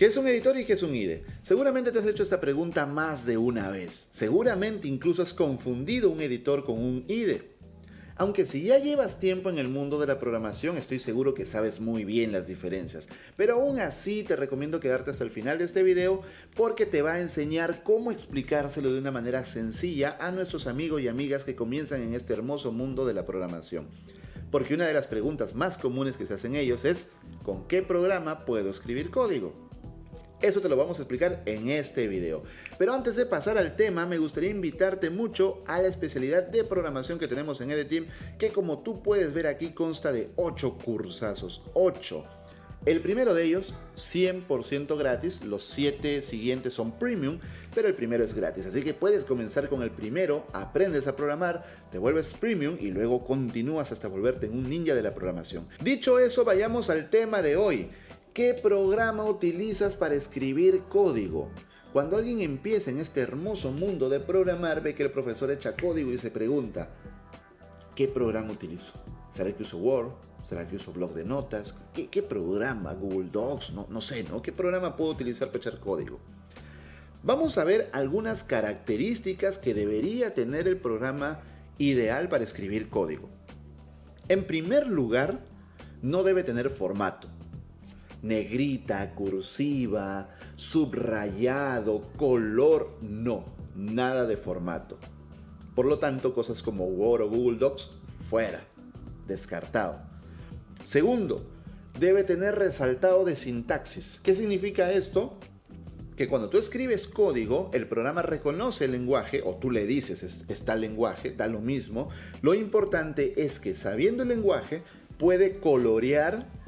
¿Qué es un editor y qué es un IDE? Seguramente te has hecho esta pregunta más de una vez. Seguramente incluso has confundido un editor con un IDE. Aunque si ya llevas tiempo en el mundo de la programación, estoy seguro que sabes muy bien las diferencias. Pero aún así te recomiendo quedarte hasta el final de este video porque te va a enseñar cómo explicárselo de una manera sencilla a nuestros amigos y amigas que comienzan en este hermoso mundo de la programación. Porque una de las preguntas más comunes que se hacen ellos es ¿con qué programa puedo escribir código? Eso te lo vamos a explicar en este video. Pero antes de pasar al tema, me gustaría invitarte mucho a la especialidad de programación que tenemos en EDEteam, que como tú puedes ver aquí consta de 8 cursazos. 8. El primero de ellos, 100% gratis, los 7 siguientes son premium, pero el primero es gratis. Así que puedes comenzar con el primero, aprendes a programar, te vuelves premium y luego continúas hasta volverte un ninja de la programación. Dicho eso, vayamos al tema de hoy. ¿Qué programa utilizas para escribir código? Cuando alguien empieza en este hermoso mundo de programar, ve que el profesor echa código y se pregunta, ¿qué programa utilizo? ¿Será que uso Word? ¿Será que uso bloc de notas? ¿Qué programa? ¿Google Docs? No sé, ¿no? ¿Qué programa puedo utilizar para echar código? Vamos a ver algunas características que debería tener el programa ideal para escribir código. En primer lugar, no debe tener formato. Negrita, cursiva, subrayado, color, no, nada de formato. Por lo tanto, cosas como Word o Google Docs, fuera, descartado. Segundo, debe tener resaltado de sintaxis. ¿Qué significa esto? Que cuando tú escribes código, el programa reconoce el lenguaje, o tú le dices está el lenguaje, da lo mismo. Lo importante es que sabiendo el lenguaje, puede colorear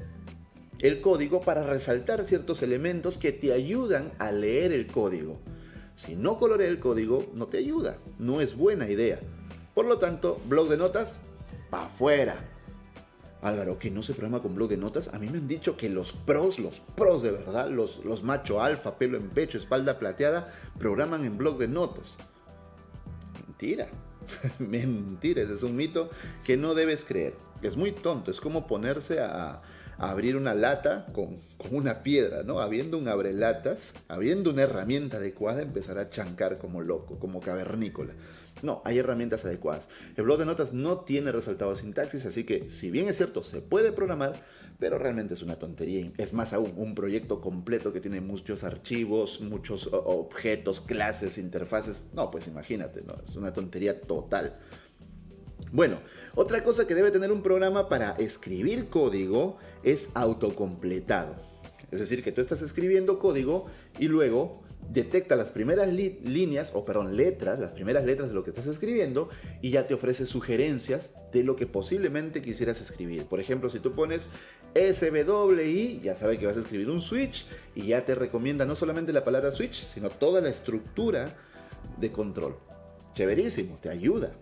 el código para resaltar ciertos elementos que te ayudan a leer el código. Si no colorea el código, no te ayuda, no es buena idea. Por lo tanto, bloc de notas, pa' afuera. Álvaro, ¿que no se programa con bloc de notas? A mí me han dicho que los pros de verdad, los macho alfa, pelo en pecho, espalda plateada, programan en bloc de notas. Mentira. Mentira, ese es un mito que no debes creer. Es muy tonto, es como ponerse a abrir una lata con una piedra, ¿no? Habiendo un abrelatas, habiendo una herramienta adecuada, empezar a chancar como loco, como cavernícola. No, hay herramientas adecuadas. El bloc de notas no tiene resaltado de sintaxis, así que si bien es cierto, se puede programar, pero realmente es una tontería. Es más aún, un proyecto completo que tiene muchos archivos, muchos objetos, clases, interfaces. No, pues imagínate, ¿no? Es una tontería total. Bueno, otra cosa que debe tener un programa para escribir código es autocompletado. Es decir, que tú estás escribiendo código y luego detecta las primeras letras, las primeras letras de lo que estás escribiendo y ya te ofrece sugerencias de lo que posiblemente quisieras escribir. Por ejemplo, si tú pones SWI, ya sabe que vas a escribir un switch y ya te recomienda no solamente la palabra switch, sino toda la estructura de control. Chéverísimo, te ayuda.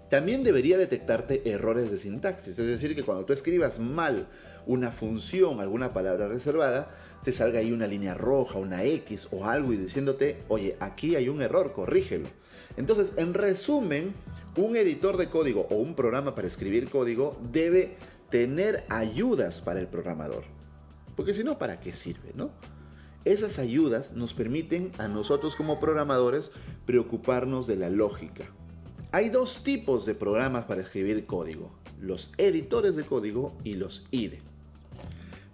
También debería detectarte errores de sintaxis, es decir, que cuando tú escribas mal una función, alguna palabra reservada, te salga ahí una línea roja, una X o algo y diciéndote, oye, aquí hay un error, corrígelo. Entonces, en resumen, un editor de código o un programa para escribir código debe tener ayudas para el programador. Porque si no, ¿para qué sirve, no? Esas ayudas nos permiten a nosotros como programadores preocuparnos de la lógica. Hay dos tipos de programas para escribir código, los editores de código y los IDE.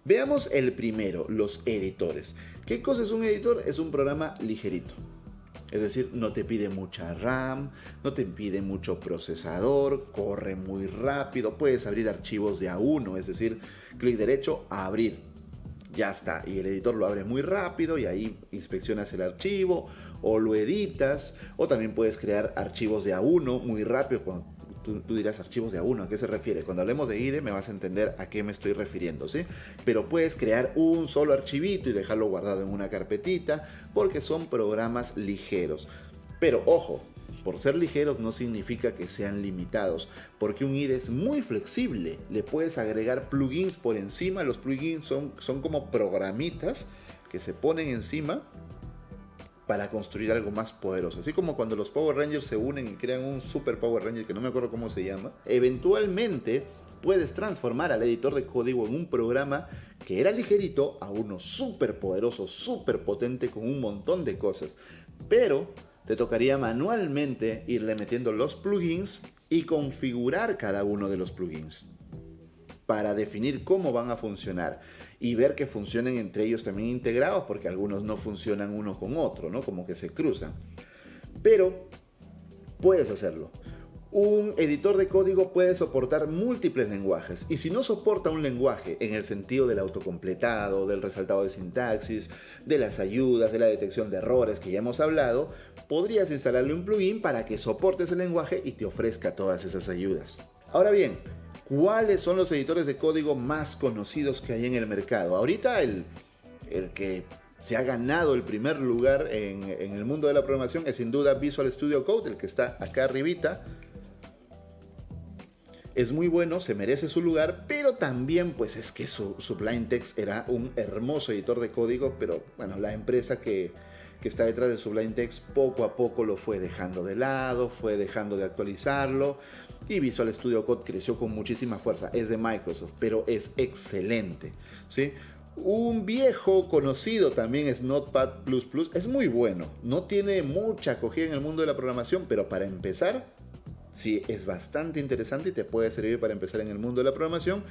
Veamos el primero, los editores. ¿Qué cosa es un editor? Es un programa ligerito. Es decir, no te pide mucha RAM, no te pide mucho procesador, corre muy rápido, puedes abrir archivos de a uno, es decir, clic derecho, a abrir. Ya está, y el editor lo abre muy rápido y ahí inspeccionas el archivo o lo editas, o también puedes crear archivos de A1 muy rápido. Cuando tú dirás archivos de A1, ¿a qué se refiere? Cuando hablemos de IDE me vas a entender a qué me estoy refiriendo, ¿sí? Pero puedes crear un solo archivito y dejarlo guardado en una carpetita porque son programas ligeros. Pero ojo, por ser ligeros no significa que sean limitados, porque un IDE es muy flexible. Le puedes agregar plugins por encima. Los plugins son como programitas que se ponen encima para construir algo más poderoso. Así como cuando los Power Rangers se unen y crean un Super Power Ranger, que no me acuerdo cómo se llama. Eventualmente puedes transformar al editor de código en un programa que era ligerito a uno súper poderoso, súper potente con un montón de cosas. Pero te tocaría manualmente irle metiendo los plugins y configurar cada uno de los plugins para definir cómo van a funcionar y ver que funcionen entre ellos también integrados, porque algunos no funcionan uno con otro, ¿no? Como que se cruzan. Pero puedes hacerlo. Un editor de código puede soportar múltiples lenguajes, y si no soporta un lenguaje en el sentido del autocompletado, del resaltado de sintaxis, de las ayudas, de la detección de errores que ya hemos hablado, podrías instalarle un plugin para que soporte ese lenguaje y te ofrezca todas esas ayudas. Ahora bien, ¿cuáles son los editores de código más conocidos que hay en el mercado? Ahorita el que se ha ganado el primer lugar en el mundo de la programación es sin duda Visual Studio Code, el que está acá arribita. Es muy bueno, se merece su lugar, pero también pues es que Sublime Text era un hermoso editor de código, pero bueno, la empresa que está detrás de Sublime Text poco a poco lo fue dejando de lado, fue dejando de actualizarlo, y Visual Studio Code creció con muchísima fuerza. Es de Microsoft, pero es excelente, ¿sí? Un viejo conocido también es Notepad++, es muy bueno, no tiene mucha acogida en el mundo de la programación, pero para empezar, sí, es bastante interesante y te puede servir para empezar en el mundo de la programación.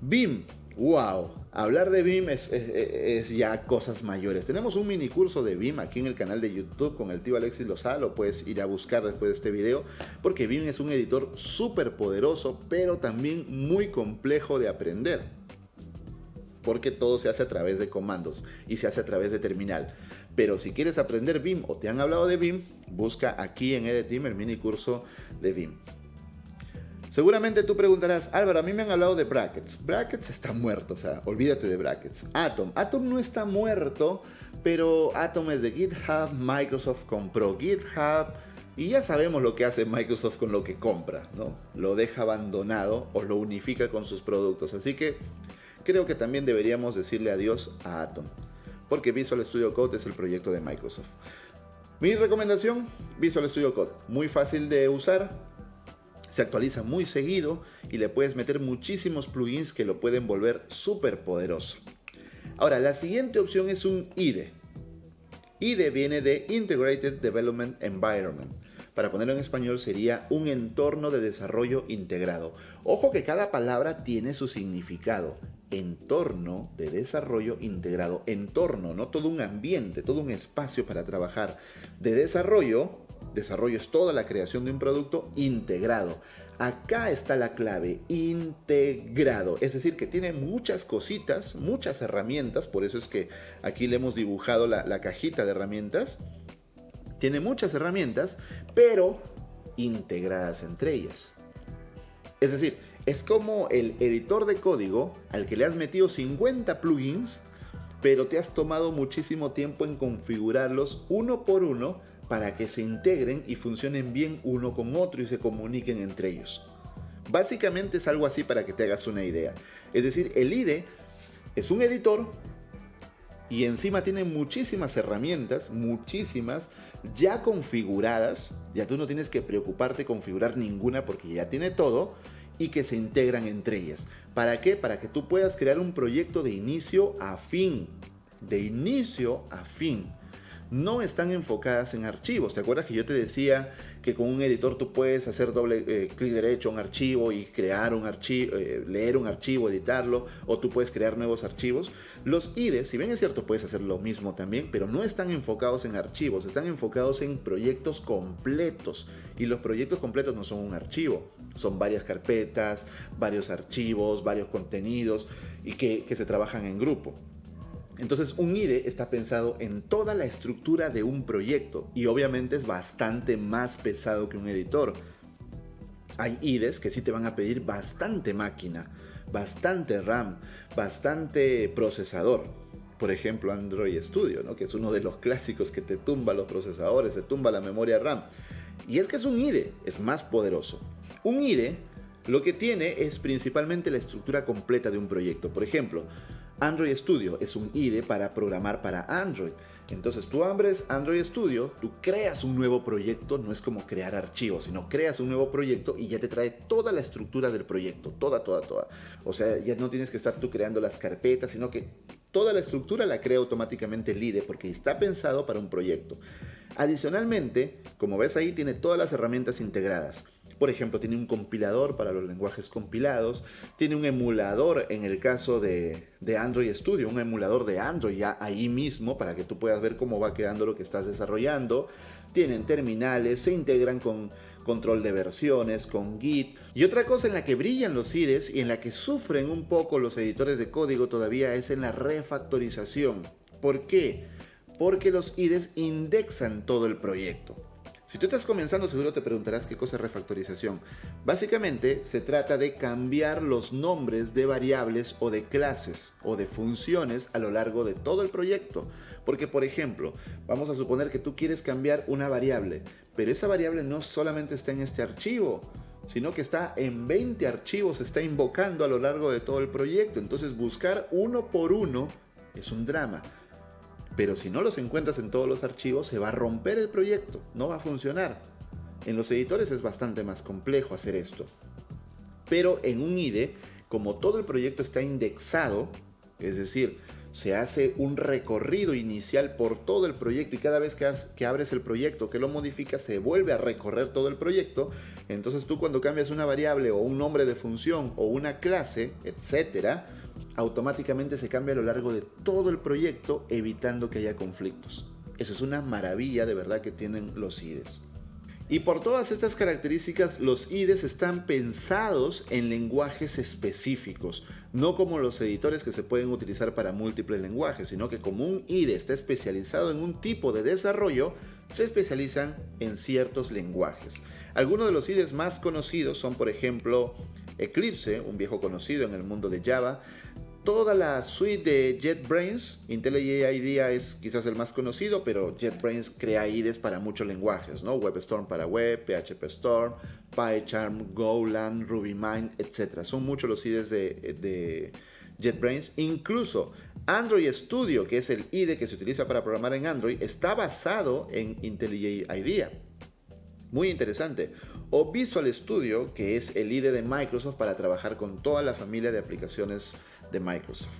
Vim, wow, hablar de Vim es ya cosas mayores. Tenemos un mini curso de Vim aquí en el canal de YouTube con el tío Alexis Lozada, lo puedes ir a buscar después de este video, porque Vim es un editor súper poderoso, pero también muy complejo de aprender, porque todo se hace a través de comandos y se hace a través de terminal. Pero si quieres aprender Vim o te han hablado de Vim, busca aquí en EdTeam el mini curso de Vim. Seguramente tú preguntarás, Álvaro, a mí me han hablado de Brackets. Brackets está muerto, o sea, olvídate de Brackets. Atom no está muerto, pero Atom es de GitHub, Microsoft compró GitHub y ya sabemos lo que hace Microsoft con lo que compra, ¿no? Lo deja abandonado o lo unifica con sus productos, así que creo que también deberíamos decirle adiós a Atom, porque Visual Studio Code es el proyecto de Microsoft. Mi recomendación, Visual Studio Code, muy fácil de usar, se actualiza muy seguido y le puedes meter muchísimos plugins que lo pueden volver súper poderoso. Ahora, la siguiente opción es un IDE. IDE viene de Integrated Development Environment. Para ponerlo en español sería un entorno de desarrollo integrado. Ojo que cada palabra tiene su significado. Entorno de desarrollo integrado. Entorno, no todo un ambiente, todo un espacio para trabajar. De desarrollo es toda la creación de un producto integrado. Acá está la clave, integrado. Es decir, que tiene muchas cositas, muchas herramientas. Por eso es que aquí le hemos dibujado la cajita de herramientas. Tiene muchas herramientas, pero integradas entre ellas. Es decir, es como el editor de código al que le has metido 50 plugins, pero te has tomado muchísimo tiempo en configurarlos uno por uno para que se integren y funcionen bien uno con otro y se comuniquen entre ellos. Básicamente es algo así para que te hagas una idea. Es decir, el IDE es un editor y encima tiene muchísimas herramientas, muchísimas ya configuradas. Ya tú no tienes que preocuparte de configurar ninguna porque ya tiene todo y que se integran entre ellas. ¿Para qué? Para que tú puedas crear un proyecto de inicio a fin. De inicio a fin. No están enfocadas en archivos. ¿Te acuerdas que yo te decía que con un editor tú puedes hacer doble clic derecho a un archivo y crear un archivo, leer un archivo, editarlo, o tú puedes crear nuevos archivos? Los IDEs, si bien es cierto, puedes hacer lo mismo también, pero no están enfocados en archivos, están enfocados en proyectos completos. Y los proyectos completos no son un archivo, son varias carpetas, varios archivos, varios contenidos y que se trabajan en grupo. Entonces un IDE está pensado en toda la estructura de un proyecto y obviamente es bastante más pesado que un editor. Hay IDEs que sí te van a pedir bastante máquina, bastante RAM, bastante procesador. Por ejemplo, Android Studio, ¿no? Que es uno de los clásicos que te tumba los procesadores, te tumba la memoria RAM. Y es que es un IDE, es más poderoso. Un IDE lo que tiene es principalmente la estructura completa de un proyecto. Por ejemplo, Android Studio es un IDE para programar para Android. Entonces tú abres Android Studio, tú creas un nuevo proyecto, no es como crear archivos, sino creas un nuevo proyecto y ya te trae toda la estructura del proyecto, toda. O sea, ya no tienes que estar tú creando las carpetas, sino que toda la estructura la crea automáticamente el IDE porque está pensado para un proyecto. Adicionalmente, como ves ahí, tiene todas las herramientas integradas. Por ejemplo, tiene un compilador para los lenguajes compilados, tiene un emulador en el caso de Android Studio, un emulador de Android ya ahí mismo para que tú puedas ver cómo va quedando lo que estás desarrollando. Tienen terminales, se integran con control de versiones, con Git. Y otra cosa en la que brillan los IDEs y en la que sufren un poco los editores de código todavía es en la refactorización. ¿Por qué? Porque los IDEs indexan todo el proyecto. Si tú estás comenzando, seguro te preguntarás qué cosa es refactorización. Básicamente se trata de cambiar los nombres de variables o de clases o de funciones a lo largo de todo el proyecto. Porque, por ejemplo, vamos a suponer que tú quieres cambiar una variable, pero esa variable no solamente está en este archivo, sino que está en 20 archivos, se está invocando a lo largo de todo el proyecto. Entonces buscar uno por uno es un drama. Pero si no los encuentras en todos los archivos, se va a romper el proyecto, no va a funcionar. En los editores es bastante más complejo hacer esto. Pero en un IDE, como todo el proyecto está indexado, es decir, se hace un recorrido inicial por todo el proyecto y cada vez que abres el proyecto, que lo modificas, se vuelve a recorrer todo el proyecto. Entonces tú cuando cambias una variable o un nombre de función o una clase, etcétera, automáticamente se cambia a lo largo de todo el proyecto, evitando que haya conflictos. Eso es una maravilla de verdad que tienen los IDEs. Y por todas estas características, los IDEs están pensados en lenguajes específicos, no como los editores que se pueden utilizar para múltiples lenguajes, sino que como un IDE está especializado en un tipo de desarrollo, se especializan en ciertos lenguajes. Algunos de los IDEs más conocidos son, por ejemplo, Eclipse, un viejo conocido en el mundo de Java. Toda la suite de JetBrains, IntelliJ IDEA es quizás el más conocido, pero JetBrains crea IDEs para muchos lenguajes, ¿no? WebStorm para web, PHP Storm, PyCharm, Golang, RubyMine, etc. Son muchos los IDEs de JetBrains. Incluso Android Studio, que es el IDE que se utiliza para programar en Android, está basado en IntelliJ IDEA. Muy interesante. O Visual Studio, que es el IDE de Microsoft para trabajar con toda la familia de aplicaciones de Microsoft.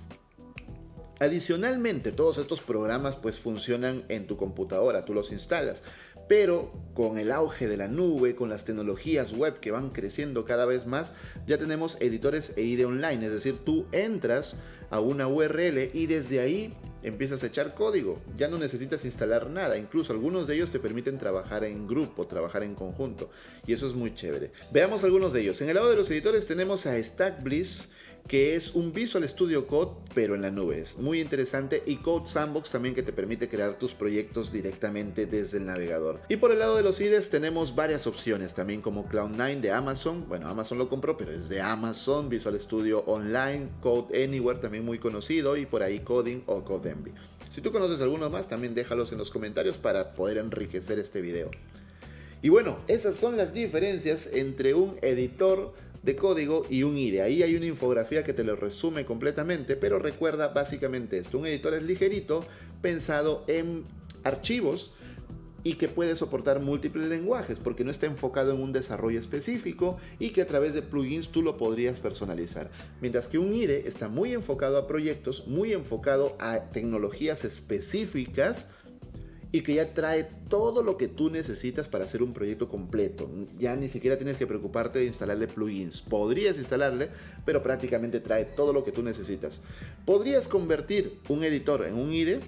Adicionalmente, todos estos programas pues funcionan en tu computadora, tú los instalas, pero con el auge de la nube, con las tecnologías web que van creciendo cada vez más, ya tenemos editores e IDE online, es decir, tú entras a una URL y desde ahí empiezas a echar código, ya no necesitas instalar nada, incluso algunos de ellos te permiten trabajar en grupo, trabajar en conjunto, y eso es muy chévere. Veamos algunos de ellos. En el lado de los editores tenemos a StackBliss, que es un Visual Studio Code, pero en la nube. Es muy interesante. Y Code Sandbox también, que te permite crear tus proyectos directamente desde el navegador. Y por el lado de los IDEs tenemos varias opciones, también como Cloud9 de Amazon. Bueno, Amazon lo compró, pero es de Amazon. Visual Studio Online, Code Anywhere, también muy conocido. Y por ahí Coding o Codembi. Si tú conoces algunos más, también déjalos en los comentarios para poder enriquecer este video. Y bueno, esas son las diferencias entre un editor de código y un IDE. Ahí hay una infografía que te lo resume completamente, pero recuerda básicamente esto: un editor es ligerito, pensado en archivos y que puede soportar múltiples lenguajes porque no está enfocado en un desarrollo específico y que a través de plugins tú lo podrías personalizar. Mientras que un IDE está muy enfocado a proyectos, muy enfocado a tecnologías específicas y que ya trae todo lo que tú necesitas para hacer un proyecto completo. Ya ni siquiera tienes que preocuparte de instalarle plugins. Podrías instalarle, pero prácticamente trae todo lo que tú necesitas. ¿Podrías convertir un editor en un IDE?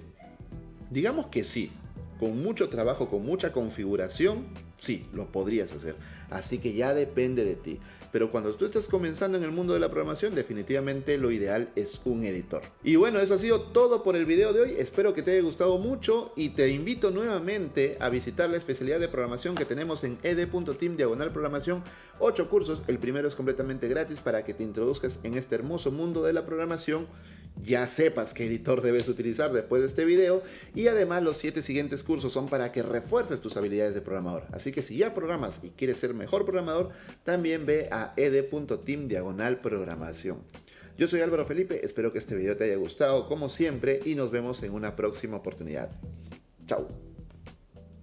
Digamos que sí. Con mucho trabajo, con mucha configuración, sí, lo podrías hacer. Así que ya depende de ti. Pero cuando tú estás comenzando en el mundo de la programación, definitivamente lo ideal es un editor. Y bueno, eso ha sido todo por el video de hoy. Espero que te haya gustado mucho y te invito nuevamente a visitar la especialidad de programación que tenemos en ed.team/programación. 8 cursos. El primero es completamente gratis para que te introduzcas en este hermoso mundo de la programación. Ya sepas qué editor debes utilizar después de este video, y además los 7 siguientes cursos son para que refuerces tus habilidades de programador. Así que si ya programas y quieres ser mejor programador, también ve a ed.team/programación. Yo soy Álvaro Felipe, espero que este video te haya gustado como siempre y nos vemos en una próxima oportunidad. Chao.